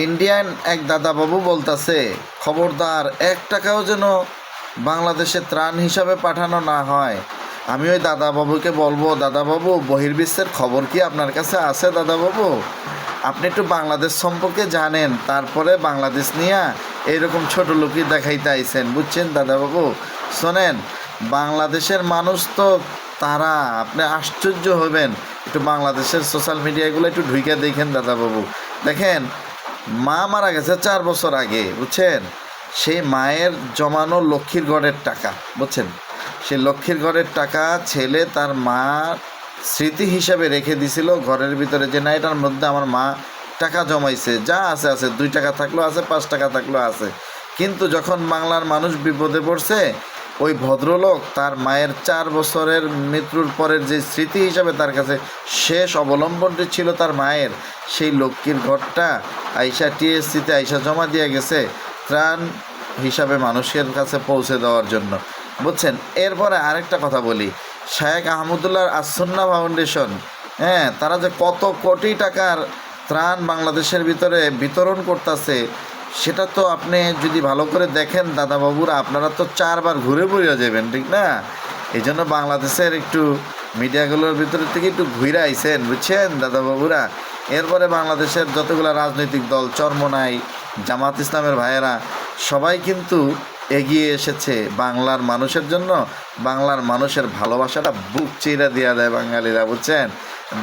Indian এক দাদাবাবু বলতাছে, খবরদার 1 টাকাও যেন বাংলাদেশে ত্রাণ হিসাবে পাঠানো না হয়। আমি ওই দাদাবাবুকে বলবো, দাদাবাবু বহির্বিশ্বের খবর কি আপনার কাছে আছে? দাদাবাবু, আপনি একটু বাংলাদেশ সম্পর্কে জানেন, তারপরে বাংলাদেশ নিয়ে এইরকম ছোট লোকই দেখাইতে আইছেন, বুঝছেন দাদাবাবু? শোনেন, বাংলাদেশের মানুষ তো তারা, আপনি আশ্চর্য হবেন। একটু বাংলাদেশের সোশ্যাল মিডিয়াগুলো একটু ঢুকে দেখেন দাদাবাবু। দেখেন, মা মারা গেছে 4 বছর আগে, বুঝছেন? সেই মায়ের জমানো লক্ষ্মীর ঘরের টাকা, বুঝছেন? সেই লক্ষ্মীর ঘরের টাকা ছেলে তার মা স্মৃতি হিসাবে রেখে দিছিল ঘরের ভিতরে, যে না এটার মধ্যে আমার মা টাকা জমাইছে, যা আছে আছে, 2 টাকা থাকলেও আছে, 5 টাকা থাকলেও আছে। কিন্তু যখন বাংলার মানুষ বিপদে পড়ছে, ওই ভদ্রলোক তার মায়ের 4 বছরের মৃত্যুর পরের যে স্মৃতি হিসাবে তার কাছে শেষ অবলম্বনটি ছিল তার মায়ের, সেই লক্ষ্মীর ঘরটা আইসা টিএসসিতে আইসা জমা দিয়ে গেছে ত্রাণ হিসাবে মানুষের কাছে পৌঁছে দেওয়ার জন্য, বুঝছেন? এরপরে আরেকটা কথা বলি, শায়েখ আহমদুল্লাহ আসুন্না ফাউন্ডেশন, হ্যাঁ, তারা যে কত কোটি টাকার ত্রাণ বাংলাদেশের ভিতরে বিতরণ করতেছে, সেটা তো আপনি যদি ভালো করে দেখেন দাদাবাবুরা, আপনারা তো 4 বার ঘুরে ঘুরে যাবেন, ঠিক না? এই জন্য বাংলাদেশের একটু মিডিয়াগুলোর ভিতরে থেকে একটু ঘুরে আইছেন, বুঝছেন দাদাবাবুরা? এরপরে বাংলাদেশের যতগুলো রাজনৈতিক দল, চরমোনাই, জামাত ইসলামের ভাইয়েরা সবাই কিন্তু এগিয়ে এসেছে বাংলার মানুষের জন্য। বাংলার মানুষের ভালোবাসাটা বুক চিরা দিয়া দেয় বাঙালিরা, বুঝছেন?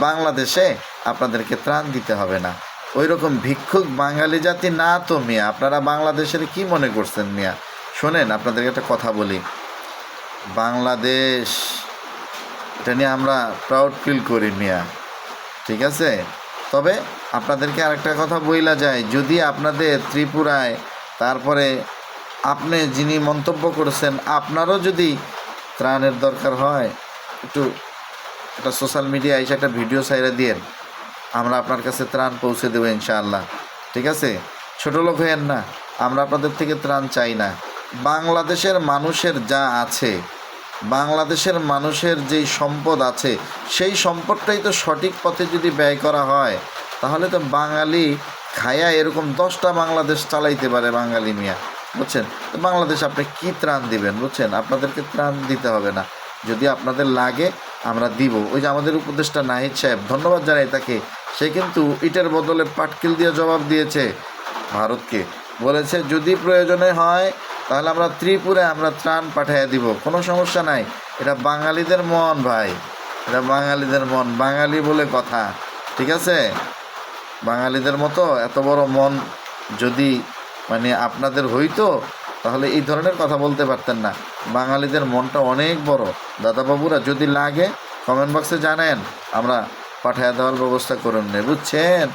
বাংলাদেশে আপনাদেরকে ত্রাণ দিতে হবে না। ওই রকম ভিক্ষুক বাঙালি জাতি না তো মিয়া। আপনারা বাংলাদেশের কি মনে করছেন মিয়া? শোনেন, আপনাদেরকে একটা কথা বলি, বাংলাদেশ এটা নিয়ে আমরা প্রাউড ফিল করি মিয়া, ঠিক আছে? তবে আপনাদেরকে আরেকটা কথা বইলা যায়, যদি আপনাদের ত্রিপুরায়, তারপরে আপনি যিনি মন্তব্য করেছেন, আপনারও যদি ত্রাণের দরকার হয়, একটু একটা সোশ্যাল মিডিয়ায় এসে একটা ভিডিও ছাইড়া দিয়েন, আমরা আপনার কাছে ত্রাণ পৌঁছে দেবো ইনশাআল্লাহ, ঠিক আছে? ছোটো লোক হয়েন না, আমরা আপনাদের থেকে ত্রাণ চাই না। বাংলাদেশের মানুষের যা আছে, বাংলাদেশের মানুষের যেই সম্পদ আছে, সেই সম্পদটাই তো সঠিক পথে যদি ব্যয় করা হয়, তাহলে তো বাঙালি খায়া এরকম 10টা বাংলাদেশ চালাইতে পারে বাঙালি মিয়া, বুঝছেন? তো বাংলাদেশ আপনি কি ত্রাণ দিবেন, বুঝছেন? আপনাদেরকে ত্রাণ দিতে হবে না। যদি আপনাদের লাগে আমরা দিব। ওই যে আমাদের উপদেষ্টা নাহিদ সাহেব, ধন্যবাদ জানাই তাকে, সে কিন্তু ইটের বদলে পাটকিল দিয়ে জবাব দিয়েছে ভারতকে। বলেছে যদি প্রয়োজনে হয় তাহলে আমরা ত্রিপুরায় আমরা ত্রাণ পাঠিয়ে দিব, কোনো সমস্যা নাই। এটা বাঙালিদের মন ভাই, এটা বাঙালিদের মন, বাঙালি বলে কথা, ঠিক আছে? বাঙালিদের মতো এত বড় মন যদি মানে আপনাদের হইতো, তাহলে এই ধরনের কথা বলতে পারতেন না। বাঙালিদের মনটা অনেক বড়। দাদাবাবুরা, যদি লাগে কমেন্ট বক্সে জানেন, আমরা পাঠিয়ে দেওয়ার ব্যবস্থা করুন, বুঝছেন?